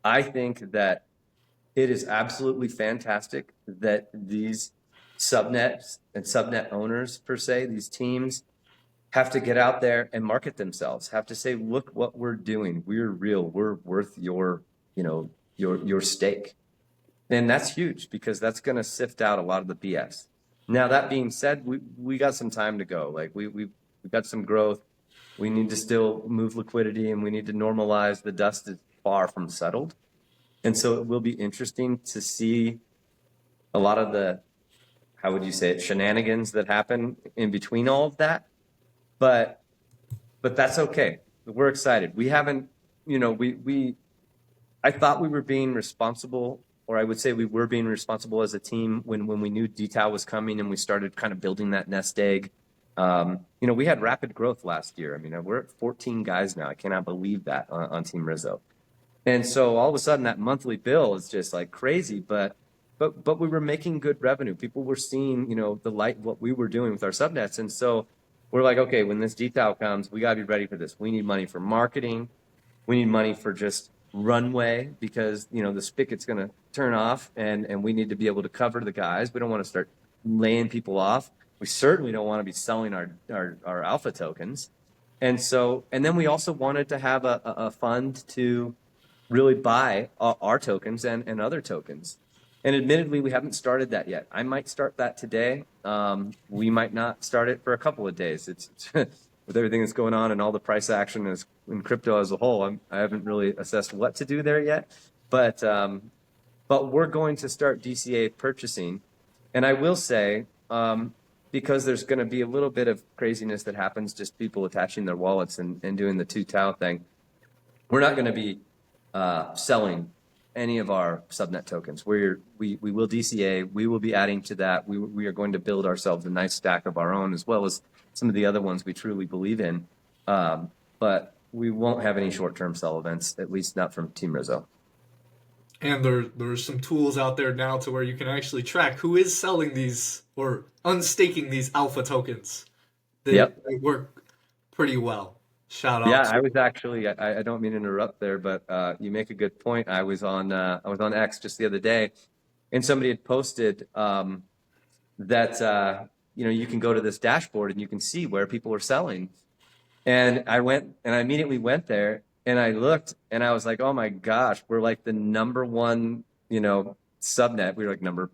I think that it is absolutely fantastic that these subnets and subnet owners, per se, these teams, have to get out there and market themselves, have to say, look what we're doing. We're real. We're worth your stake. And that's huge because that's going to sift out a lot of the BS. Now, that being said, we got some time to go. Like we've got some growth. We need to still move liquidity and we need to normalize. The dust is far from settled. And so it will be interesting to see a lot of the, how would you say it, shenanigans that happen in between all of that. But that's okay. We're excited. We haven't, I thought we were being responsible, or I would say we were being responsible as a team when we knew DTAL was coming and we started kind of building that nest egg. We had rapid growth last year. I mean, we're at 14 guys now. I cannot believe that on Team Rizzo. And so all of a sudden that monthly bill is just like crazy, but we were making good revenue. People were seeing, the light, what we were doing with our subnets. And so we're like, okay, when this detail comes, we gotta be ready for this. We need money for marketing. We need money for just runway because, the spigot's gonna turn off and we need to be able to cover the guys. We don't want to start laying people off. We certainly don't want to be selling our alpha tokens. And then we also wanted to have a fund to really buy our tokens and other tokens. And admittedly, we haven't started that yet. I might start that today. We might not start it for a couple of days. It's with everything that's going on and all the price action in crypto as a whole. I haven't really assessed what to do there yet. But we're going to start DCA purchasing. And I will say, because there's going to be a little bit of craziness that happens, just people attaching their wallets and doing the 2 TAO thing, we're not going to be selling any of our subnet tokens. We will DCA. We will be adding to that. We are going to build ourselves a nice stack of our own, as well as some of the other ones we truly believe in. But we won't have any short-term sell events, at least not from Team Rizzo. And there's some tools out there now to where you can actually track who is selling these or unstaking these alpha tokens. They work pretty well. Shout out. Yeah, I was actually, I don't mean to interrupt there, but you make a good point. I was on X just the other day, and somebody had posted that you can go to this dashboard and you can see where people are selling. And I immediately went there and I looked and I was like, oh my gosh, we're like the number one, subnet. We were like number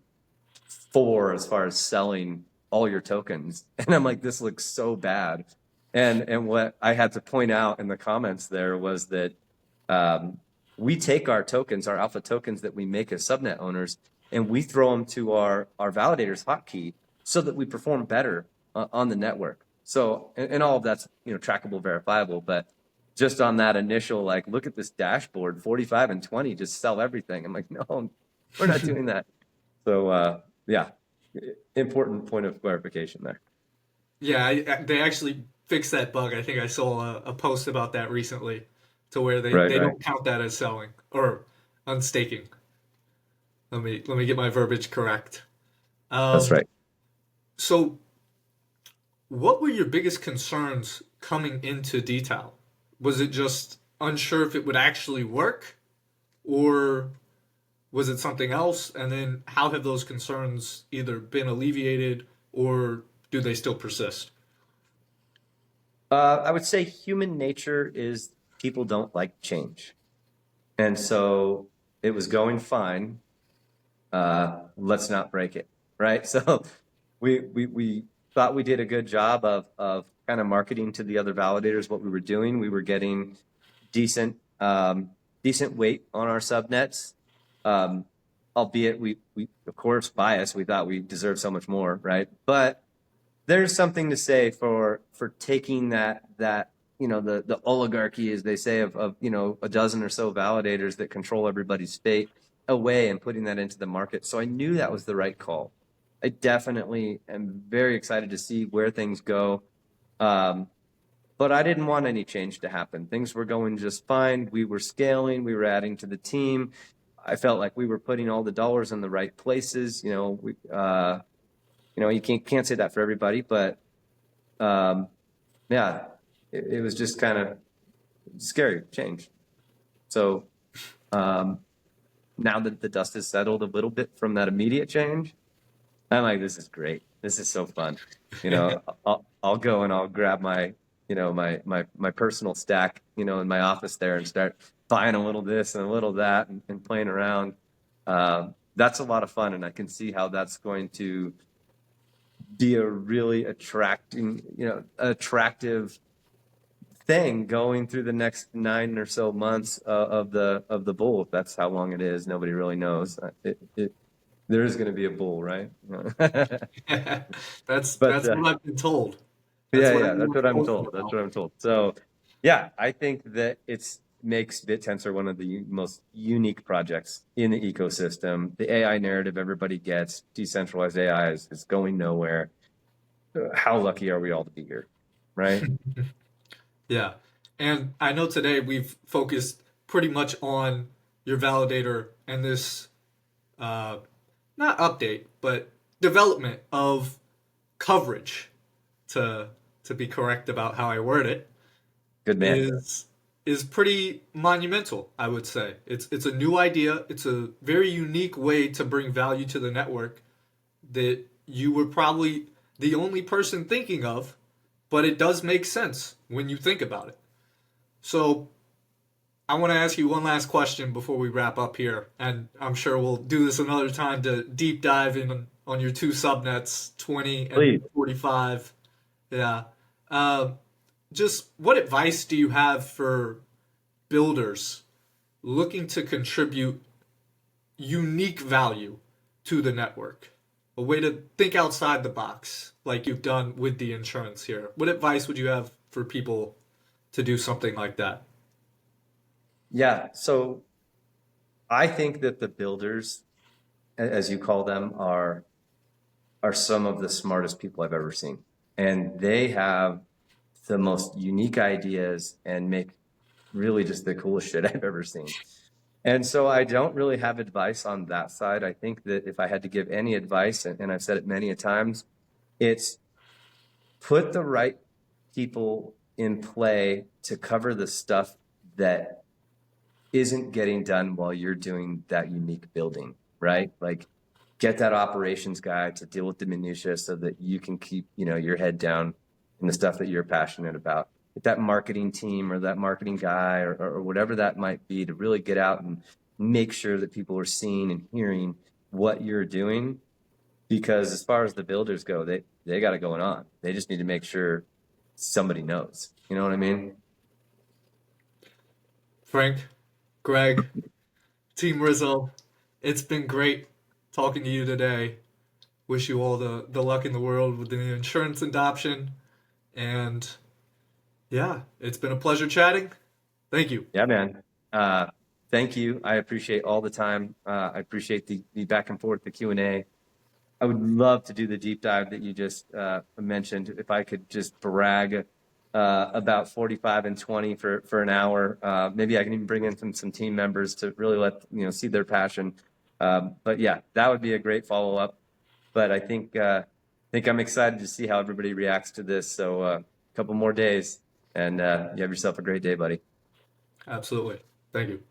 4 as far as selling all your tokens. And I'm like, this looks so bad. And what I had to point out in the comments there was that we take our tokens, our alpha tokens that we make as subnet owners, and we throw them to our validators hotkey so that we perform better on the network. So, and all of that's, trackable, verifiable, but just on that initial, like, look at this dashboard, 45 and 20, just sell everything. I'm like, no, we're not doing that. So, yeah, important point of clarification there. Yeah, they actually fixed that bug. I think I saw a post about that recently, to where they, Right, they right. don't count that as selling or unstaking. Let me get my verbiage correct. That's Um, right. so what were your biggest concerns coming into detail? Was it just unsure if it would actually work, or was it something else? And then how have those concerns either been alleviated, or do they still persist? I would say human nature is people don't like change. And so it was going fine. Let's not break it, right? So we thought we did a good job of kind of marketing to the other validators what we were doing. We were getting decent decent weight on our subnets, albeit we of course biased. We thought we deserved so much more, right? But there's something to say for taking that the oligarchy, as they say, of a dozen or so validators that control everybody's fate away and putting that into the market. So I knew that was the right call. I definitely am very excited to see where things go. But I didn't want any change to happen. Things were going just fine. We were scaling, we were adding to the team. I felt like we were putting all the dollars in the right places. You can't say that for everybody, but yeah, it was just kind of scary change. So now that the dust has settled a little bit from that immediate change, I'm like, this is great. This is so fun. I'll go and I'll grab my my personal stack in my office there and start buying a little this and a little that and playing around. That's a lot of fun, and I can see how that's going to be a really attractive thing going through the next 9 or so months of the bull. If that's how long it is, nobody really knows. There is going to be a bull, right? that's But that's what I've been told. That's what yeah, that's everyone's what I'm posting told. That's about. what I'm told. So yeah, I think that it's makes Bittensor one of the most unique projects in the ecosystem. The AI narrative everybody gets, decentralized AI is going nowhere. How lucky are we all to be here, right? Yeah. And I know today we've focused pretty much on your validator and this, uh, not update, but development of coverage, to be correct about how I word it, Good man. is is pretty monumental, I would say. It's a new idea. It's a very unique way to bring value to the network that you were probably the only person thinking of, but it does make sense when you think about it. So I want to ask you one last question before we wrap up here, and I'm sure we'll do this another time to deep dive in on your two subnets, 20 and Please. 45. Yeah. Uh, just what advice do you have for builders looking to contribute unique value to the network? A way to think outside the box, like you've done with the insurance here. What advice would you have for people to do something like that? Yeah. So I think that the builders, as you call them, are some of the smartest people I've ever seen. And they have the most unique ideas and make really just the coolest shit I've ever seen. And so I don't really have advice on that side. I think that if I had to give any advice, and I've said it many a times, it's put the right people in play to cover the stuff that isn't getting done while you're doing that unique building, right? Like get that operations guy to deal with the minutia so that you can keep, your head down in the stuff that you're passionate about. Get that marketing team or that marketing guy or whatever that might be to really get out and make sure that people are seeing and hearing what you're doing. Because as far as the builders go, they got it going on. They just need to make sure somebody knows. You know what I mean? Frank, Greg, Team Rizzo, it's been great talking to you today. Wish you all the luck in the world with the insurance adoption. And yeah, it's been a pleasure chatting. Thank you. Yeah, man. Thank you. I appreciate all the time. I appreciate the back and forth, the Q&A. I would love to do the deep dive that you just mentioned. If I could just brag about 45 and 20 for an hour, maybe I can even bring in some team members to really let see their passion. But yeah, that would be a great follow up. But I think I'm excited to see how everybody reacts to this. So a couple more days, and you have yourself a great day, buddy. Absolutely. Thank you.